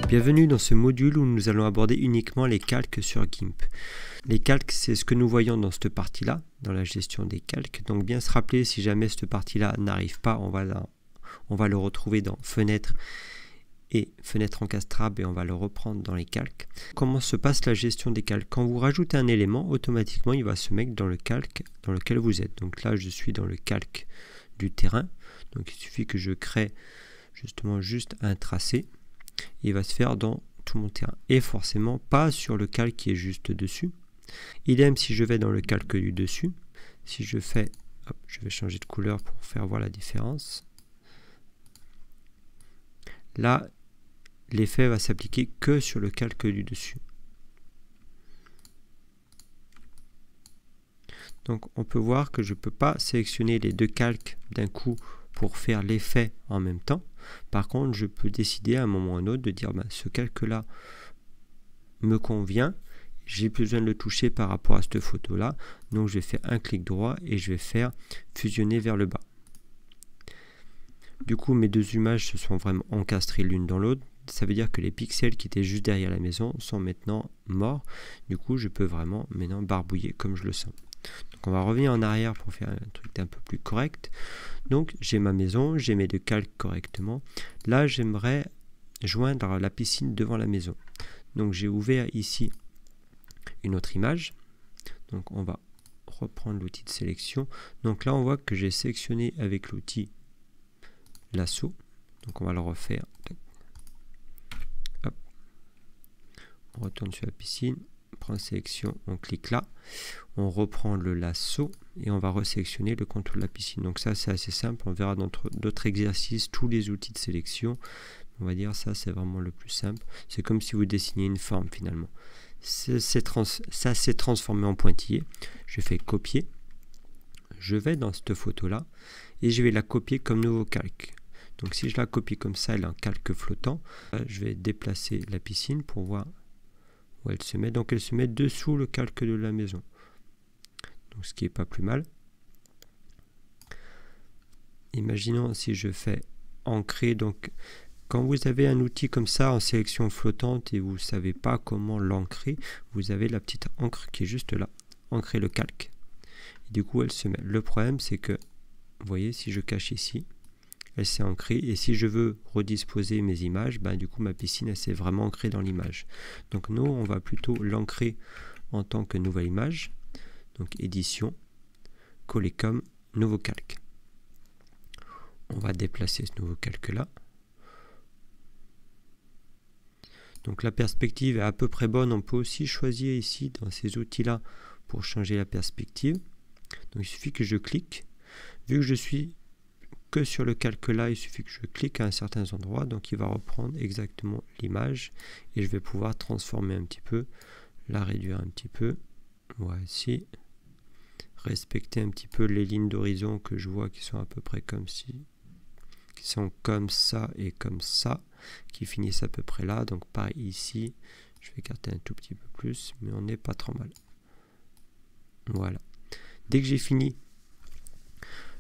Bienvenue dans ce module où nous allons aborder uniquement les calques sur GIMP. Les calques, c'est ce que nous voyons dans cette partie-là, dans la gestion des calques. Donc bien se rappeler, si jamais cette partie-là n'arrive pas, on va le retrouver dans Fenêtre et Fenêtre encastrable et on va le reprendre dans les calques. Comment se passe la gestion des calques? Quand vous rajoutez un élément, automatiquement il va se mettre dans le calque dans lequel vous êtes. Donc là, je suis dans le calque du terrain. Donc il suffit que je crée justement juste un tracé. Il va se faire dans tout mon terrain et forcément pas sur le calque qui est juste dessus. Idem si je vais dans le calque du dessus, si je fais, hop, je vais changer de couleur pour faire voir la différence. Là, l'effet va s'appliquer que sur le calque du dessus. Donc on peut voir que je ne peux pas sélectionner les deux calques d'un coup pour faire l'effet en même temps. Par contre, je peux décider à un moment ou à un autre de dire ce calque-là me convient, j'ai besoin de le toucher par rapport à cette photo-là. Donc je vais faire un clic droit et je vais faire fusionner vers le bas. Du coup, mes deux images se sont vraiment encastrées l'une dans l'autre. Ça veut dire que les pixels qui étaient juste derrière la maison sont maintenant morts. Du coup, je peux vraiment maintenant barbouiller comme je le sens. Donc on va revenir en arrière pour faire un truc un peu plus correct. Donc j'ai ma maison, j'ai mes deux calques correctement. Là j'aimerais joindre la piscine devant la maison. Donc j'ai ouvert ici une autre image. Donc on va reprendre l'outil de sélection. Donc là on voit que j'ai sélectionné avec l'outil lasso. Donc on va le refaire. Hop. On retourne sur la piscine. Prend sélection, on clique là, on reprend le lasso et on va resélectionner le contour de la piscine. Donc ça c'est assez simple, on verra dans d'autres exercices tous les outils de sélection. On va dire ça c'est vraiment le plus simple. C'est comme si vous dessiniez une forme finalement. Ça s'est transformé en pointillé. Je fais copier, je vais dans cette photo là et je vais la copier comme nouveau calque. Donc si je la copie comme ça, elle est en calque flottant. Je vais déplacer la piscine pour voir où elle se met. Donc elle se met dessous le calque de la maison. Donc ce qui est pas plus mal. Imaginons si je fais ancrer. Donc quand vous avez un outil comme ça en sélection flottante et vous ne savez pas comment l'ancrer, vous avez la petite encre qui est juste là. Ancrer le calque. Et du coup elle se met. Le problème c'est que, vous voyez, si je cache ici, elle s'est ancrée et si je veux redisposer mes images, du coup ma piscine elle s'est vraiment ancrée dans l'image. Donc nous on va plutôt l'ancrer en tant que nouvelle image. Donc édition, coller comme, nouveau calque. On va déplacer ce nouveau calque là. Donc la perspective est à peu près bonne. On peut aussi choisir ici dans ces outils là pour changer la perspective. Donc il suffit que je clique. Vu que je suis que sur le calque là, il suffit que je clique à un certain endroit, donc il va reprendre exactement l'image et je vais pouvoir transformer un petit peu, la réduire un petit peu, voici, respecter un petit peu les lignes d'horizon que je vois qui sont à peu près comme ci, qui sont comme ça et comme ça, qui finissent à peu près là. Donc pareil ici, je vais écarter un tout petit peu plus, mais on n'est pas trop mal. Voilà. Dès que j'ai fini,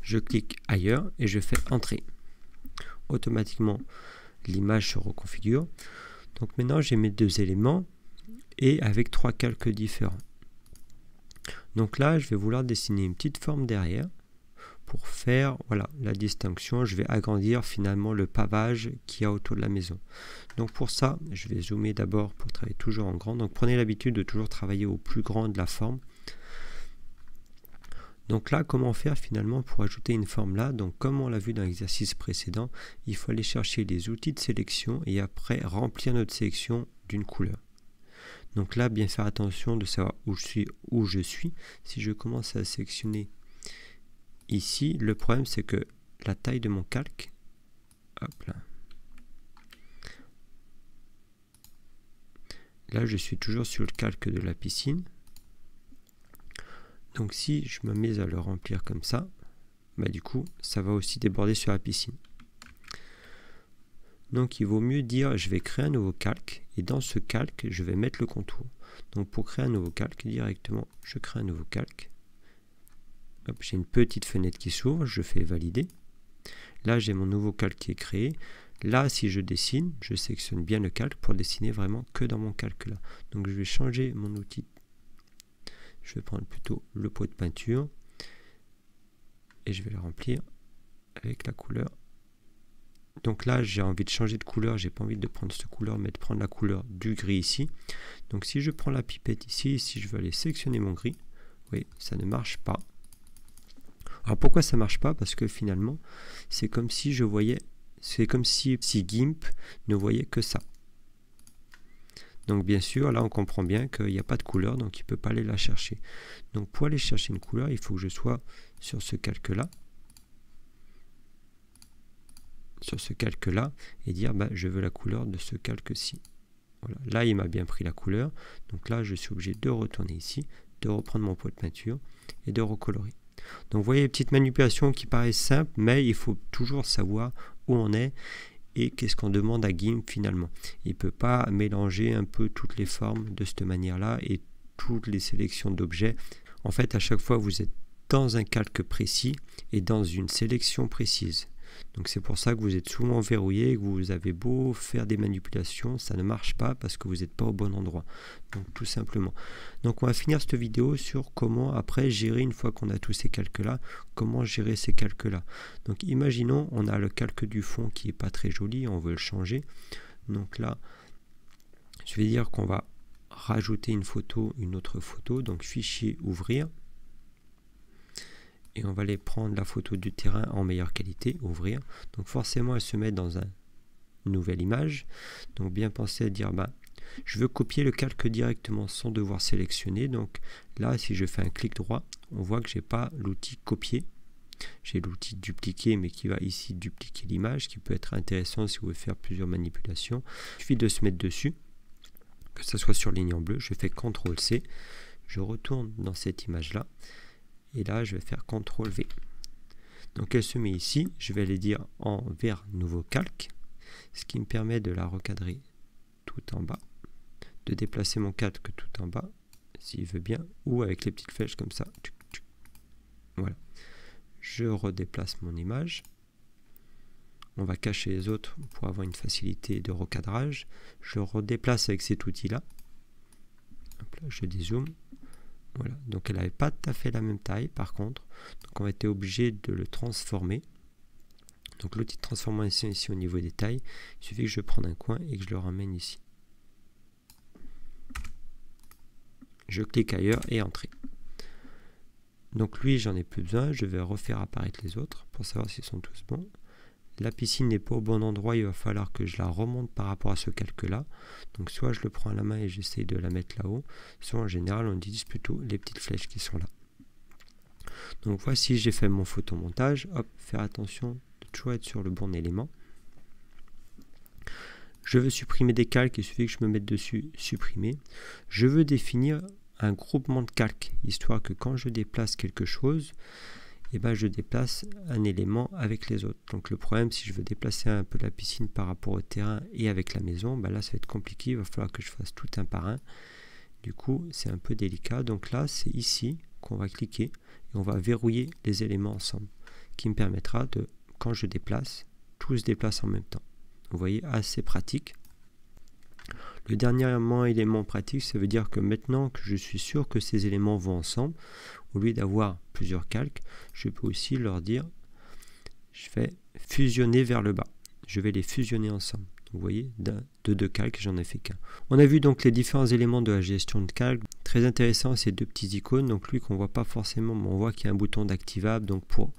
je clique ailleurs et je fais entrer. Automatiquement, l'image se reconfigure. Donc maintenant, j'ai mes deux éléments et avec trois calques différents. Donc là, je vais vouloir dessiner une petite forme derrière pour faire la distinction. Je vais agrandir finalement le pavage qu'il y a autour de la maison. Donc pour ça, je vais zoomer d'abord pour travailler toujours en grand. Donc prenez l'habitude de toujours travailler au plus grand de la forme. Donc là, comment faire finalement pour ajouter une forme là? Donc comme on l'a vu dans l'exercice précédent, il faut aller chercher les outils de sélection et après remplir notre sélection d'une couleur. Donc là, bien faire attention de savoir où je suis. Si je commence à sélectionner ici, le problème c'est que la taille de mon calque, hop là je suis toujours sur le calque de la piscine. Donc si je me mets à le remplir comme ça, du coup, ça va aussi déborder sur la piscine. Donc il vaut mieux dire, je vais créer un nouveau calque, et dans ce calque, je vais mettre le contour. Donc pour créer un nouveau calque, directement, je crée un nouveau calque. J'ai une petite fenêtre qui s'ouvre, je fais valider. Là, j'ai mon nouveau calque qui est créé. Là, si je dessine, je sélectionne bien le calque pour dessiner vraiment que dans mon calque là. Donc je vais changer mon outil. Je vais prendre plutôt le pot de peinture et je vais le remplir avec la couleur. Donc là, j'ai envie de changer de couleur, j'ai pas envie de prendre cette couleur, mais de prendre la couleur du gris ici. Donc si je prends la pipette ici, si je veux aller sélectionner mon gris, oui, ça ne marche pas. Alors pourquoi ça marche pas? Parce que finalement, c'est comme si je voyais, c'est comme si GIMP ne voyait que ça. Donc bien sûr, là on comprend bien qu'il n'y a pas de couleur, donc il ne peut pas aller la chercher. Donc pour aller chercher une couleur, il faut que je sois sur ce calque-là. Sur ce calque-là, et dire bah, je veux la couleur de ce calque-ci. Voilà. Là, il m'a bien pris la couleur. Donc là, je suis obligé de retourner ici, de reprendre mon pot de peinture et de recolorer. Donc vous voyez les petites manipulations qui paraissent simples, mais il faut toujours savoir où on est et qu'est-ce qu'on demande à GIMP finalement. Il ne peut pas mélanger un peu toutes les formes de cette manière-là et toutes les sélections d'objets. En fait, à chaque fois, vous êtes dans un calque précis et dans une sélection précise. Donc c'est pour ça que vous êtes souvent verrouillé, que vous avez beau faire des manipulations, ça ne marche pas parce que vous n'êtes pas au bon endroit. Donc tout simplement. Donc on va finir cette vidéo sur comment après gérer, une fois qu'on a tous ces calques là, comment gérer ces calques là. Donc imaginons on a le calque du fond qui est pas très joli, on veut le changer. Donc là, je vais dire qu'on va rajouter une photo, une autre photo, donc fichier ouvrir. Et on va aller prendre la photo du terrain en meilleure qualité, ouvrir. Donc forcément, elle se met dans une nouvelle image. Donc bien penser à dire, bah, je veux copier le calque directement sans devoir sélectionner. Donc là, si je fais un clic droit, on voit que je n'ai pas l'outil copier. J'ai l'outil dupliquer, mais qui va ici dupliquer l'image, qui peut être intéressant si vous voulez faire plusieurs manipulations. Il suffit de se mettre dessus, que ce soit sur ligne en bleu. Je fais CTRL-C, je retourne dans cette image-là. Et là, je vais faire CTRL-V. Donc, elle se met ici. Je vais aller dire en vers nouveau calque, ce qui me permet de la recadrer tout en bas, de déplacer mon calque tout en bas, s'il veut bien, ou avec les petites flèches comme ça. Voilà. Je redéplace mon image. On va cacher les autres pour avoir une facilité de recadrage. Je redéplace avec cet outil-là. Je dézoome. Voilà, donc elle n'avait pas tout à fait la même taille par contre, donc on a été obligé de le transformer. Donc l'outil de transformation ici au niveau des tailles, il suffit que je prenne un coin et que je le ramène ici. Je clique ailleurs et entrée. Donc lui j'en ai plus besoin, je vais refaire apparaître les autres pour savoir s'ils sont tous bons. La piscine n'est pas au bon endroit, il va falloir que je la remonte par rapport à ce calque-là. Donc soit je le prends à la main et j'essaie de la mettre là-haut, soit en général on utilise plutôt les petites flèches qui sont là. Donc voici, j'ai fait mon photomontage. Hop, faire attention de toujours être sur le bon élément. Je veux supprimer des calques, il suffit que je me mette dessus, supprimer. Je veux définir un groupement de calques, histoire que quand je déplace quelque chose, et ben je déplace un élément avec les autres. Donc le problème, si je veux déplacer un peu la piscine par rapport au terrain et avec la maison, ben là ça va être compliqué, il va falloir que je fasse tout un par un. Du coup, c'est un peu délicat. Donc là, c'est ici qu'on va cliquer et on va verrouiller les éléments ensemble, qui me permettra de, quand je déplace, tout se déplace en même temps. Vous voyez, assez pratique. Le dernier élément pratique, ça veut dire que maintenant que je suis sûr que ces éléments vont ensemble, au lieu d'avoir plusieurs calques, je peux aussi leur dire, je vais fusionner vers le bas. Je vais les fusionner ensemble. Vous voyez, de deux calques, j'en ai fait qu'un. On a vu donc les différents éléments de la gestion de calque. Très intéressant, ces deux petits icônes. Donc lui qu'on voit pas forcément, mais on voit qu'il y a un bouton d'activable donc pour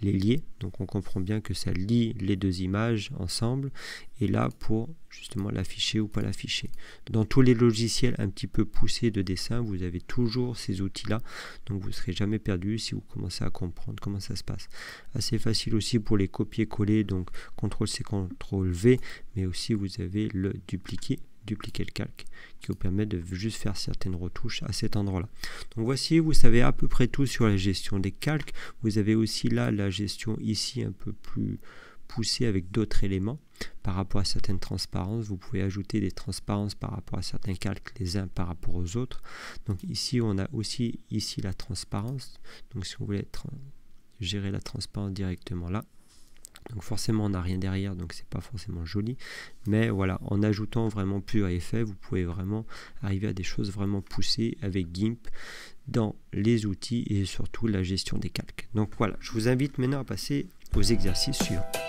les lier. Donc on comprend bien que ça lie les deux images ensemble. Et là pour justement l'afficher ou pas l'afficher. Dans tous les logiciels un petit peu poussés de dessin, vous avez toujours ces outils-là. Donc vous ne serez jamais perdu si vous commencez à comprendre comment ça se passe. Assez facile aussi pour les copier-coller. Donc CTRL-C, CTRL-V. Mais aussi vous avez le dupliquer le calque qui vous permet de juste faire certaines retouches à cet endroit là. Donc voici, vous savez à peu près tout sur la gestion des calques. Vous avez aussi là la gestion ici un peu plus poussée avec d'autres éléments par rapport à certaines transparences. Vous pouvez ajouter des transparences par rapport à certains calques les uns par rapport aux autres. Donc ici on a aussi ici la transparence. Donc si vous voulez gérer la transparence directement là, Donc forcément on n'a rien derrière, donc c'est pas forcément joli, mais voilà, en ajoutant vraiment plusieurs effets, vous pouvez vraiment arriver à des choses vraiment poussées avec GIMP dans les outils et surtout la gestion des calques. Donc voilà, je vous invite maintenant à passer aux exercices suivants.